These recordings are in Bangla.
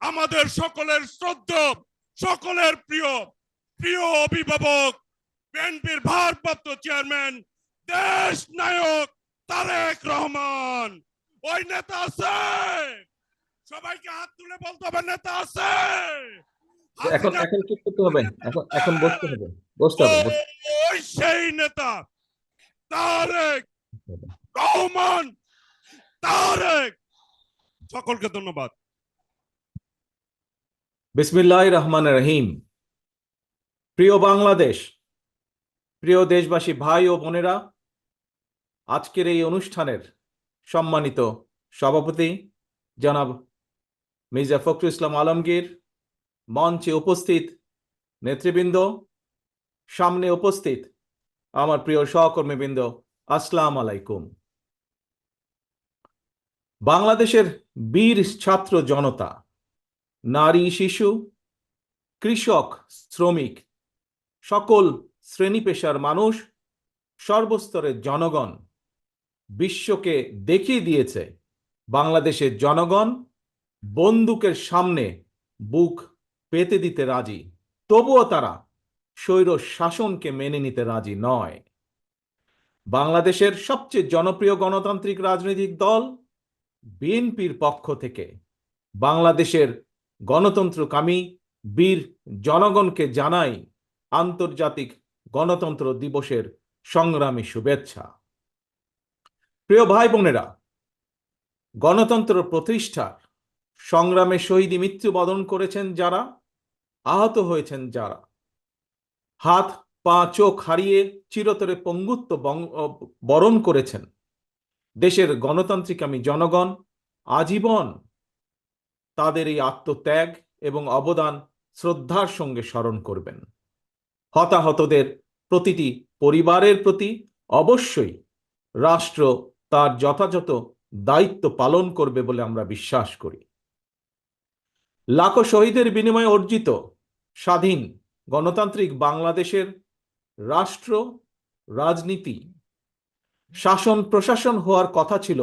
আমাদের সকলের শ্রদ্ধা, সকলের প্রিয় প্রিয় অভিভাবক, বিএনপির ভারপ্রাপ্ত চেয়ারম্যান, দেশ নায়ক তারেক রহমান। ওই নেতা আছে? সবাইকে হাত তুলে বলতে হবে নেতা আছে। এখন এখন কি করতে হবে? এখন বসতে হবে, বসতে হবে। ওই সেই নেতা তারেক রহমান। তারেক, সকলকে ধন্যবাদ। বিসমিল্লাহির রহমানির রহিম। প্রিয় বাংলাদেশ, প্রিয় দেশবাসী, ভাই ও বোনেরা, আজকের এই অনুষ্ঠানের সম্মানিত সভাপতি জনাব মির্জা ফখরুল ইসলাম আলমগীর, মঞ্চে উপস্থিত নেতৃবৃন্দ, সামনে উপস্থিত আমার প্রিয় সহকর্মীবৃন্দ, আসসালামু আলাইকুম। বাংলাদেশের বীর ছাত্র জনতা, নারী, শিশু, কৃষক, শ্রমিক, সকল শ্রেণী পেশার মানুষ, সর্বস্তরের জনগণ বিশ্বকে দেখিয়ে দিয়েছে বাংলাদেশের জনগণ বন্দুকের সামনে বুক পেতে দিতে রাজি, তবুও তারা স্বৈর শাসনকে মেনে নিতে রাজি নয়। বাংলাদেশের সবচেয়ে জনপ্রিয় গণতান্ত্রিক রাজনৈতিক দল বিএনপির পক্ষ থেকে বাংলাদেশের গণতন্ত্রকামী বীর জনগণকে জানাই আন্তর্জাতিক গণতন্ত্র দিবসের সংগ্রামী শুভেচ্ছা। প্রিয় ভাই বোনেরা, গণতন্ত্র প্রতিষ্ঠার সংগ্রামে শহীদ মৃত্যুবরণ করেছেন যারা, আহত হয়েছেন যারা, হাত পা চোখ হারিয়ে চিরতরে পঙ্গুত্ব বরণ করেছেন, দেশের গণতান্ত্রিকামী জনগণ আজীবন তাদের এই আত্মত্যাগ এবং অবদান শ্রদ্ধার সঙ্গে স্মরণ করবেন। হতাহতদের প্রতিটি পরিবারের প্রতি অবশ্যই রাষ্ট্র তার যথাযথ দায়িত্ব পালন করবে বলে আমরা বিশ্বাস করি। লাখো শহীদের বিনিময়ে অর্জিত স্বাধীন গণতান্ত্রিক বাংলাদেশের রাষ্ট্র, রাজনীতি, শাসন প্রশাসন হওয়ার কথা ছিল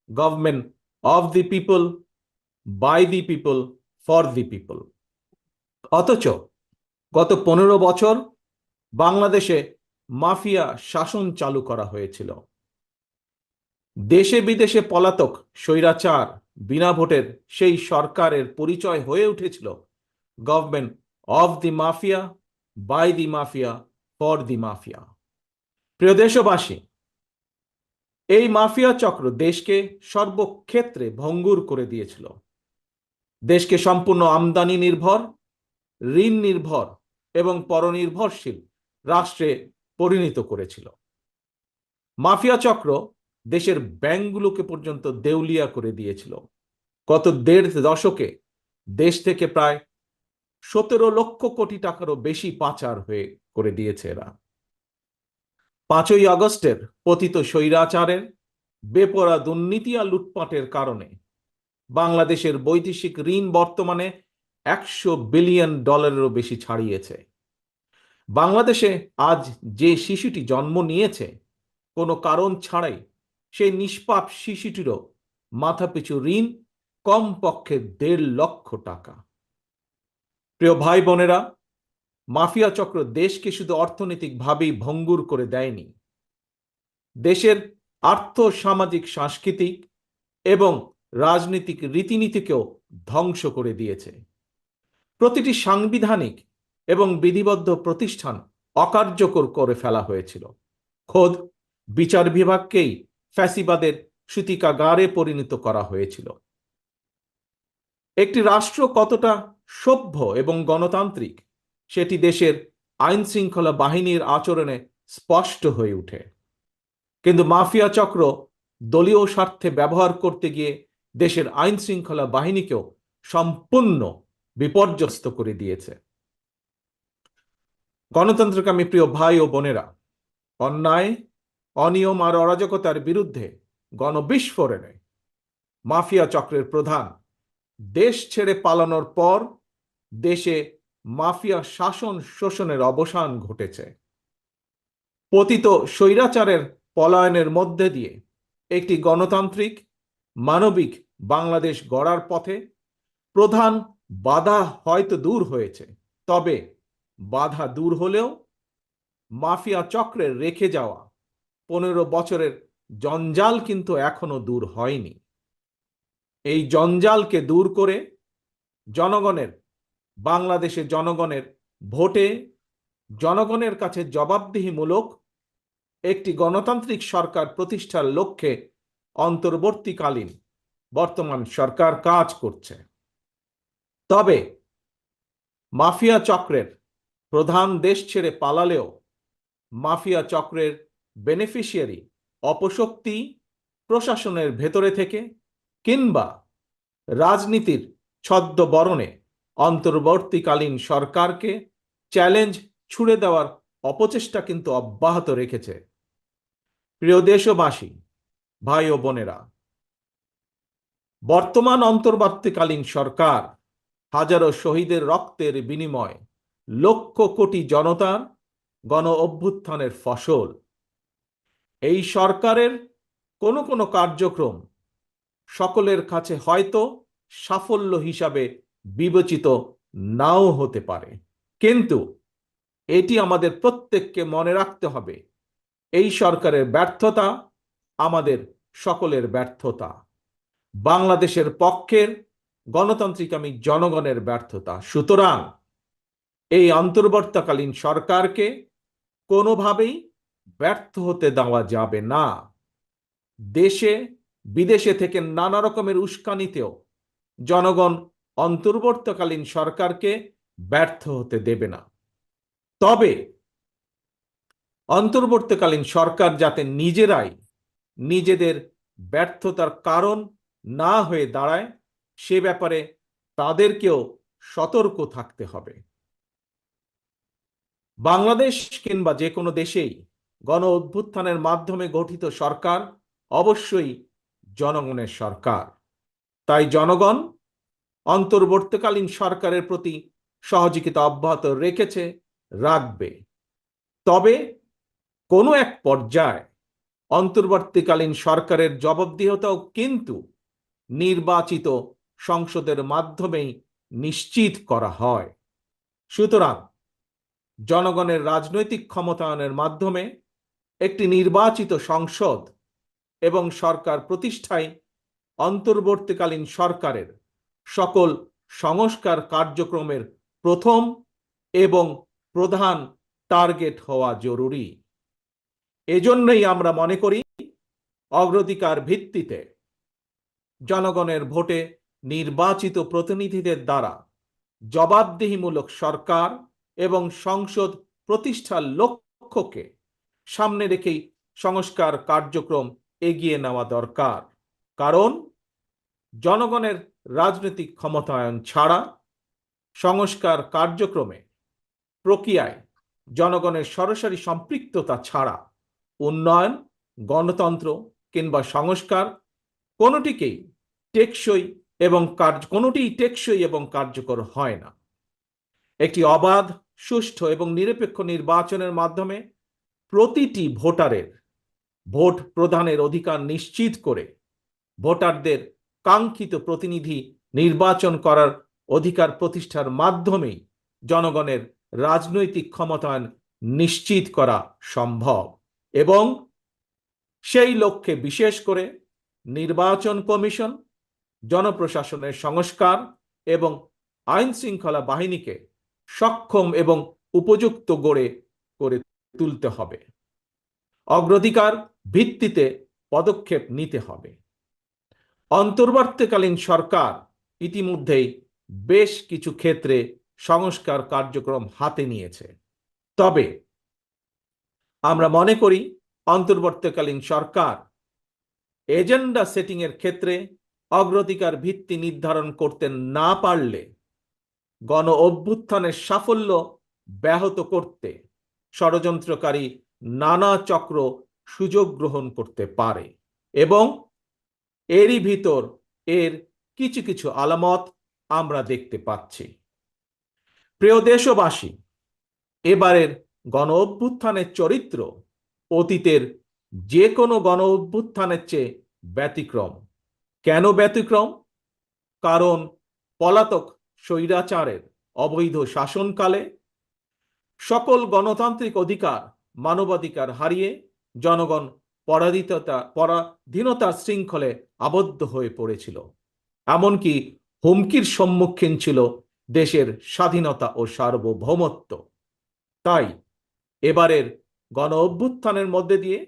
government of the people, by the people, for the people. অথচ গত 15 বছর বাংলাদেশে মাফিয়া শাসন চালু করা হয়েছিল। দেশে বিদেশে পলাতক স্বৈরাচার বিনা ভোটের সেই সরকারের পরিচয় হয়ে উঠেছিল government of the mafia, by the mafia, for the mafia. প্রিয় দেশবাসী, এই মাফিয়া চক্র দেশকে সর্বক্ষেত্রে ভঙ্গুর করে দিয়েছিল। দেশকে সম্পূর্ণ আমদানি নির্ভর, ঋণ নির্ভর এবং পরনির্ভরশীল রাষ্ট্রে পরিণত করেছিল। মাফিয়া চক্র দেশের ব্যাংকগুলোকে পর্যন্ত দেউলিয়া করে দিয়েছিল। গত 1.5 দশকে দেশ থেকে প্রায় 17 লক্ষ কোটি টাকারও বেশি পাচার হয়ে করে দিয়েছে এরা। 5ই আগস্টের পতিত স্বৈরাচারের বেপরা দুর্নীতি আর লুটপাটের কারণে বাংলাদেশের বৈদেশিক ঋণ বর্তমানে $100 বিলিয়ন বেশি ছাড়িয়েছে। বাংলাদেশে আজ যে শিশুটি জন্ম নিয়েছে কোনো কারণ ছাড়াই, সেই নিষ্পাপ শিশুটিরও মাথাপিছু ঋণ কমপক্ষে 1.5 লক্ষ টাকা। প্রিয় ভাই বোনেরা, মাফিয়া চক্র দেশকে শুধু অর্থনৈতিকভাবেই ভঙ্গুর করে দেয়নি, দেশের আর্থ সামাজিক সাংস্কৃতিক এবং রাজনৈতিক রীতিনীতিকেও ধ্বংস করে দিয়েছে। প্রতিটি সাংবিধানিক এবং বিধিবদ্ধ প্রতিষ্ঠান অকার্যকর করে ফেলা হয়েছিল। খোদ বিচার বিভাগকেই ফ্যাসিবাদের সূতিকাগারে পরিণত করা হয়েছিল। একটি রাষ্ট্র কতটা সভ্য এবং গণতান্ত্রিক সেটি দেশের আইন শৃঙ্খলা বাহিনীর আচরণে স্পষ্ট হয়ে ওঠে। কিন্তু মাফিয়া চক্র দলীয় স্বার্থে ব্যবহার করতে গিয়ে দেশের আইন শৃঙ্খলা বাহিনীকেও সম্পূর্ণ বিপর্যস্ত করে দিয়েছে। গণতন্ত্রকামী প্রিয় ভাই ও বোনেরা, অন্যায়, অনিয়ম আর অরাজকতার বিরুদ্ধে গণবিস্ফোরণে মাফিয়া চক্রের প্রধান দেশ ছেড়ে পালানোর পর দেশে মাফিয়া শাসন শোষণের অবসান ঘটেছে। পতিত স্বৈরাচারের পলায়নের মধ্যে দিয়ে একটি গণতান্ত্রিক মানবিক বাংলাদেশ গড়ার পথে প্রধান বাধা হয়তো দূর হয়েছে, তবে বাধা দূর হলেও মাফিয়া চক্রের রেখে যাওয়া 15 বছরের জঞ্জাল কিন্তু এখনো দূর হয়নি। এই জঞ্জালকে দূর করে জনগণের, বাংলাদেশের জনগণের ভোটে জনগণের কাছে জবাবদিহিমূলক একটি গণতান্ত্রিক সরকার প্রতিষ্ঠার লক্ষ্যে অন্তর্বর্তীকালীন বর্তমান সরকার কাজ করছে। তবে মাফিয়া চক্রের প্রধান দেশ ছেড়ে পালালেও মাফিয়া চক্রের বেনিফিশিয়ারি অপশক্তি প্রশাসনের ভেতরে থেকে কিংবা রাজনীতির ছদ্মবরণে অন্তর্বর্তীকালীন সরকারকে চ্যালেঞ্জ ছুড়ে দেওয়ার অপচেষ্টা কিন্তু অব্যাহত রেখেছে। প্রিয় দেশবাসী, ভাই ও বোনেরা, বর্তমান অন্তর্বর্তীকালীন সরকার হাজারো শহীদের রক্তের বিনিময়ে লক্ষ কোটি জনতার গণ অভ্যুত্থানের ফসল। এই সরকারের কোনো কোনো কার্যক্রম সকলের কাছে হয়তো সাফল্য হিসাবে বিবেচিত নাও হতে পারে, কিন্তু এটি আমাদের প্রত্যেককে মনে রাখতে হবে, এই সরকারের ব্যর্থতা আমাদের সকলের ব্যর্থতা, বাংলাদেশের পক্ষের গণতান্ত্রিকামী জনগণের ব্যর্থতা। সুতরাং এই অন্তর্বর্তীকালীন সরকারকে কোনোভাবেই ব্যর্থ হতে দেওয়া যাবে না। দেশে বিদেশে থেকে নানা রকমের উস্কানিতেও জনগণ অন্তর্বর্তীকালীন সরকারকে ব্যর্থ হতে দেবে না। তবে অন্তর্বর্তীকালীন সরকার যাতে নিজেরাই নিজেদের ব্যর্থতার কারণ না হয়ে দাঁড়ায়, সে ব্যাপারে তাদেরকেও সতর্ক থাকতে হবে। বাংলাদেশ কিংবা যে কোনো দেশেই গণ অভ্যুত্থানের মাধ্যমে গঠিত সরকার অবশ্যই জনগণের সরকার। তাই জনগণ অন্তর্বর্তীকালীন সরকারের প্রতি সহযোগিতা অব্যাহত রেখেছে, রাখবে। তবে কোনো এক পর্যায়ে অন্তর্বর্তীকালীন সরকারের জবাবদিহিতাও কিন্তু নির্বাচিত সংসদের মাধ্যমেই নিশ্চিত করা হয়। সুতরাং জনগণের রাজনৈতিক ক্ষমতায়নের মাধ্যমে একটি নির্বাচিত সংসদ এবং সরকার প্রতিষ্ঠায় অন্তর্বর্তীকালীন সরকারের সকল সংস্কার কার্যক্রমের প্রথম এবং প্রধান টার্গেট হওয়া জরুরি। এজন্যই আমরা মনে করি অগ্রাধিকার ভিত্তিতে জনগণের ভোটে নির্বাচিত প্রতিনিধিদের দ্বারা জবাবদিহিমূলক সরকার এবং সংসদ প্রতিষ্ঠার লক্ষ্যকে সামনে রেখেই সংস্কার কার্যক্রম এগিয়ে নেওয়া দরকার। কারণ জনগণের রাজনৈতিক ক্ষমতায়ন ছাড়া, সংস্কার কার্যক্রমে প্রক্রিয়ায় জনগণের সরাসরি সম্পৃক্ততা ছাড়া উন্নয়ন, গণতন্ত্র কিংবা সংস্কার কোনোটিই টেকসই এবং কার্যকর হয় না। একটি অবাধ, সুষ্ঠু এবং নিরপেক্ষ নির্বাচনের মাধ্যমে প্রতিটি ভোটারের ভোট প্রদানের অধিকার নিশ্চিত করে ভোটারদের কাঙ্ক্ষিত প্রতিনিধি নির্বাচন করার অধিকার প্রতিষ্ঠার মাধ্যমেই জনগণের রাজনৈতিক ক্ষমতায়ন নিশ্চিত করা সম্ভব। এবং সেই লক্ষ্যে বিশেষ করে নির্বাচন কমিশন, জনপ্রশাসনের সংস্কার এবং আইন শৃঙ্খলা বাহিনীকে সক্ষম এবং উপযুক্ত করে তুলতে হবে। অগ্রাধিকার ভিত্তিতে পদক্ষেপ নিতে হবে। অন্তর্বর্তীকালীন সরকার ইতিমধ্যেই বেশ কিছু ক্ষেত্রে সংস্কার কার্যক্রম হাতে নিয়েছে। তবে আমরা মনে করি অন্তর্বর্তীকালীন সরকার এজেন্ডা সেটিং এর ক্ষেত্রে অগ্রাধিকার ভিত্তি নির্ধারণ করতে না পারলে গণ অভ্যুত্থানের সাফল্য ব্যাহত করতে ষড়যন্ত্রকারী নানা চক্র সুযোগ গ্রহণ করতে পারে এবং এরই ভিতর এর কিছু কিছু আলামত আমরা দেখতে পাচ্ছি। প্রিয় দেশবাসী, এবারের গণ অভ্যুত্থানের চরিত্র অতীতের যে কোনো গণ অভ্যুত্থানের চেয়ে ব্যতিক্রম। কেন ব্যতিক্রম? কারণ পলাতক স্বৈরাচারের অবৈধ শাসনকালে সকল গণতান্ত্রিক অধিকার, মানবাধিকার হারিয়ে জনগণ পরাধীনতার শৃঙ্খলে আবদ্ধ হয়ে পড়েছিল। এমনকি হুমকির সম্মুখীন ছিল দেশের স্বাধীনতা ও সার্বভৌমত্ব। তাই এবারের গণ অভ্যুত্থানের মধ্যে দিয়ে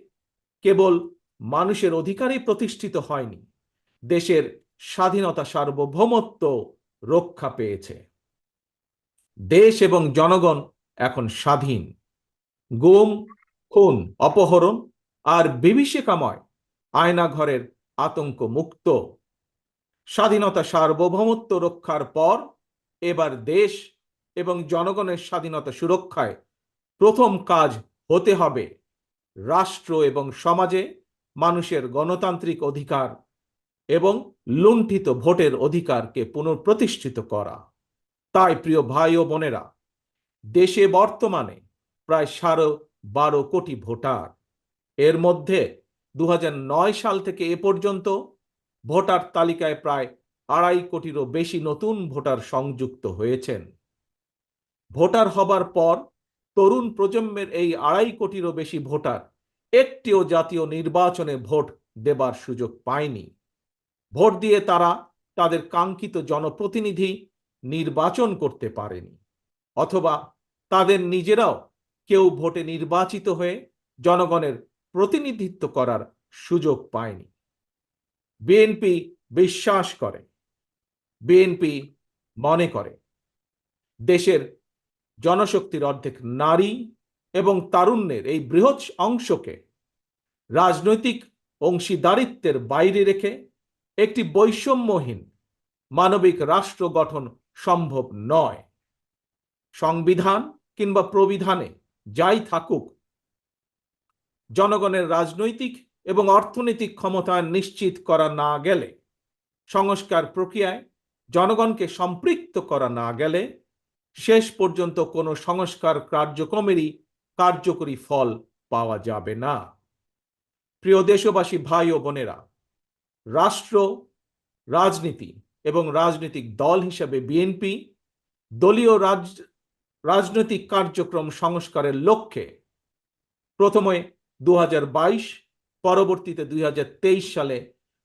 কেবল মানুষের অধিকারই প্রতিষ্ঠিত হয়নি, দেশের স্বাধীনতা সার্বভৌমত্ব রক্ষা পেয়েছে। দেশ এবং জনগণ এখন স্বাধীন। গুম, খুন, অপহরণ আর বিভীষিকাময় আয়নাঘরের আতঙ্ক মুক্ত। স্বাধীনতা সার্বভৌমত্ব রক্ষার পর এবার দেশ এবং জনগণের স্বাধীনতা সুরক্ষায় প্রথম কাজ হতে হবে রাষ্ট্র এবং সমাজে মানুষের গণতান্ত্রিক অধিকার এবং লুণ্ঠিত ভোটের অধিকারকে পুনঃপ্রতিষ্ঠিত করা। তাই প্রিয় ভাই ও বোনেরা, দেশে বর্তমানে প্রায় 12.5 কোটি ভোটার। এর মধ্যে 2009 সাল থেকে এ পর্যন্ত ভোটার তালিকায় প্রায় 2.5 কোটিরও বেশি নতুন ভোটার সংযুক্ত হয়েছেন। ভোটার হবার পর তরুণ প্রজন্মের এই 2.5 কোটিরও বেশি ভোটার একটিও জাতীয় নির্বাচনে ভোট দেবার সুযোগ পায়নি। ভোট দিয়ে তারা তাদের কাঙ্ক্ষিত জনপ্রতিনিধি নির্বাচন করতে পারেনি, অথবা তাদের নিজেরাও কেউ ভোটে নির্বাচিত হয়ে জনগণের প্রতিনিধিত্ব করার সুযোগ পায়নি। বিএনপি বিশ্বাস করে, বিএনপি মনে করে দেশের জনশক্তির অর্ধেক নারী এবং তারুণ্যের এই বৃহৎ অংশকে রাজনৈতিক অংশীদারিত্বের বাইরে রেখে একটি বৈষম্যহীন মানবিক রাষ্ট্র গঠন সম্ভব নয়। সংবিধান কিংবা প্রবিধানে যাই থাকুক, জনগণের রাজনৈতিক এবং অর্থনৈতিক ক্ষমতায়ন নিশ্চিত করা না গেলে, সংস্কার প্রক্রিয়ায় জনগণকে সম্পৃক্ত করা না গেলে শেষ পর্যন্ত কোনো সংস্কার কার্যক্রমেরই কার্যকরী ফল পাওয়া যাবে না। প্রিয় দেশবাসী, ভাই ও বোনেরা, রাষ্ট্র, রাজনীতি এবং রাজনৈতিক দল হিসেবে বিএনপি দলীয় রাজনৈতিক কার্যক্রম সংস্কারের লক্ষ্যে প্রথমে 2022, পরবর্তীতে 2023 সালে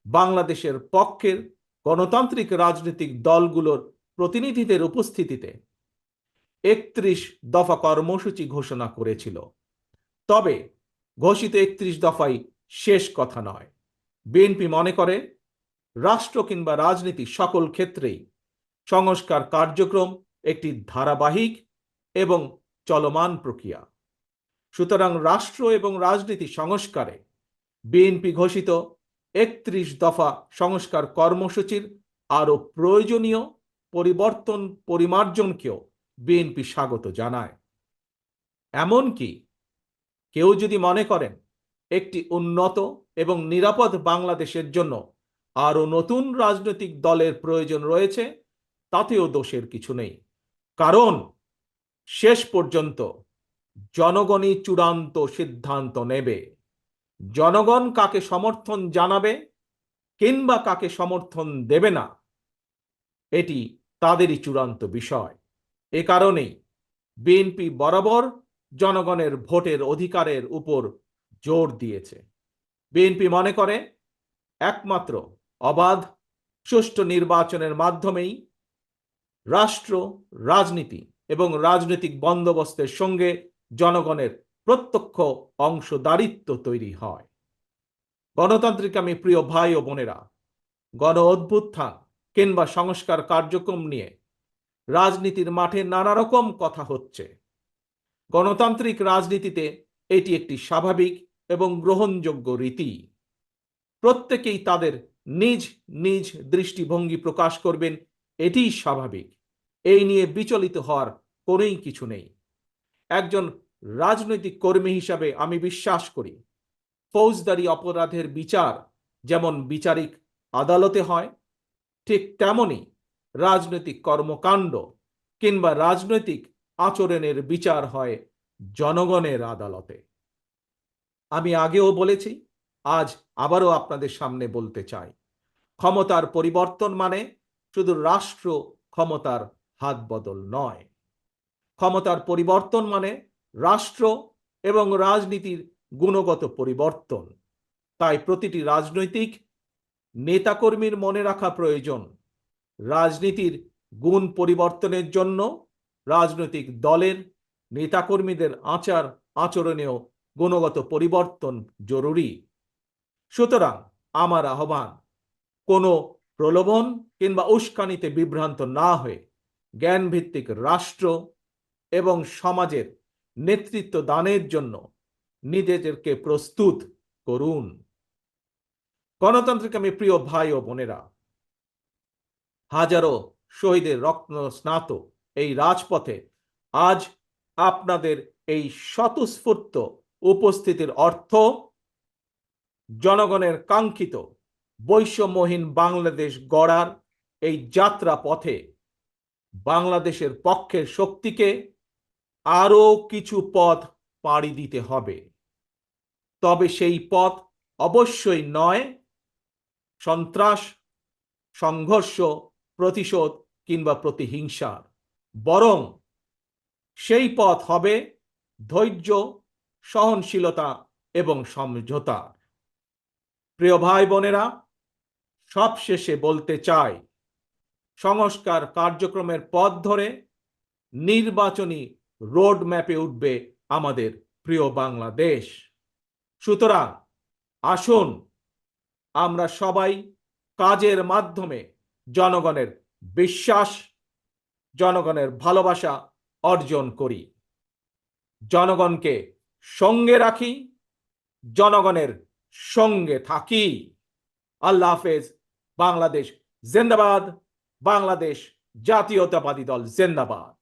বাংলাদেশের পক্ষের গণতান্ত্রিক রাজনৈতিক দলগুলোর প্রতিনিধিদের উপস্থিতিতে 31 দফা কর্মসূচি ঘোষণা করেছিল। তবে ঘোষিত 31 দফাই শেষ কথা নয়। বিএনপি মনে করে রাষ্ট্র কিংবা রাজনীতি সকল ক্ষেত্রেই সংস্কার কার্যক্রম একটি ধারাবাহিক এবং চলমান প্রক্রিয়া। সুতরাং রাষ্ট্র এবং রাজনীতি সংস্কারে বিএনপি ঘোষিত 31 দফা সংস্কার কর্মসূচির আরো প্রয়োজনীয় পরিবর্তন পরিমার্জনকেও বিএনপি স্বাগত জানায়। এমনকি কেউ যদি মনে করেন একটি উন্নত এবং নিরাপদ বাংলাদেশের জন্য আরো নতুন রাজনৈতিক দলের প্রয়োজন রয়েছে, তাতেও দোষের কিছু নেই। কারণ শেষ পর্যন্ত জনগণই চূড়ান্ত সিদ্ধান্ত নেবে। জনগণ কাকে সমর্থন জানাবে কিংবা কাকে সমর্থন দেবে না, এটি তাদেরই চূড়ান্ত বিষয়। এ কারণেই বিএনপি বরাবর জনগণের ভোটের অধিকারের উপর জোর দিয়েছে। বিএনপি মনে করে একমাত্র অবাধ, সুষ্ঠু নির্বাচনের মাধ্যমেই রাষ্ট্র, রাজনীতি এবং রাজনৈতিক বন্দোবস্তের সঙ্গে জনগণের প্রত্যক্ষ অংশদারিত্ব তৈরি হয়। গণতান্ত্রিক আমি প্রিয় ভাই ও বোনেরা, গণ অভ্যুত্থান কিংবা সংস্কার কার্যক্রম নিয়ে রাজনীতির মাঠে নানা রকম কথা হচ্ছে। গণতান্ত্রিক রাজনীতিতে এটি একটি স্বাভাবিক এবং গ্রহণযোগ্য রীতি। প্রত্যেকেই তাদের নিজ নিজ দৃষ্টিভঙ্গি প্রকাশ করবেন, এটিই স্বাভাবিক। এই নিয়ে বিচলিত হওয়ার কোনোই কিছু নেই। একজন রাজনৈতিক কর্মী হিসাবে আমি বিশ্বাস করি ফৌজদারি অপরাধের বিচার যেমন বিচারিক আদালতে হয়, ঠিক তেমনি রাজনৈতিক কর্মকাণ্ড কিংবা রাজনৈতিক আচরণের বিচার হয় জনগণের আদালতে। আমি আগেও বলেছি, আজ আবারও আপনাদের সামনে বলতে চাই, ক্ষমতার পরিবর্তন মানে শুধু রাষ্ট্র ক্ষমতার হাত বদল নয়। ক্ষমতার পরিবর্তন মানে রাষ্ট্র এবং রাজনীতির গুণগত পরিবর্তন। তাই প্রতিটি রাজনৈতিক নেতাকর্মীর মনে রাখা প্রয়োজন, রাজনীতির গুণ পরিবর্তনের জন্য রাজনৈতিক দলের নেতাকর্মীদের আচার আচরণেও গুণগত পরিবর্তন জরুরি। সুতরাং আমার আহ্বান, কোনো প্রলোভন কিংবা উস্কানিতে বিভ্রান্ত না হয়ে জ্ঞানভিত্তিক রাষ্ট্র এবং সমাজের নেতৃত্ব দানের জন্য নিজেদেরকে প্রস্তুত করুন। গণতান্ত্রিক আমি প্রিয় ভাই ও বোনেরা, হাজারো শহীদের রক্ত স্নাত এই রাজপথে আজ আপনাদের এই স্বতঃস্ফূর্ত উপস্থিতির অর্থ জনগণের কাঙ্ক্ষিত বৈষম্যহীন বাংলাদেশ গড়ার এই যাত্রা পথে বাংলাদেশের পক্ষের শক্তিকে আরো কিছু পথ পাড়ি দিতে হবে। তবে সেই পথ অবশ্যই নয় সন্ত্রাস, সংঘর্ষ, প্রতিশোধ কিংবা প্রতিহিংসার, বরং সেই পথ হবে ধৈর্য, সহনশীলতা এবং সমঝোতা। প্রিয় ভাই বোনেরা, সবশেষে বলতে চাই, সংস্কার কার্যক্রমের পথ ধরে নির্বাচনী রোড ম্যাপে উঠবে আমাদের প্রিয় বাংলাদেশ। সুতরাং আসুন আমরা সবাই কাজের মাধ্যমে জনগণের বিশ্বাস, জনগণের ভালোবাসা অর্জন করি, জনগণকে সঙ্গে রাখি, জনগণের সঙ্গে থাকি। আল্লাহ হাফেজ। বাংলাদেশ জিন্দাবাদ। বাংলাদেশ জাতীয়তাবাদী দল জিন্দাবাদ।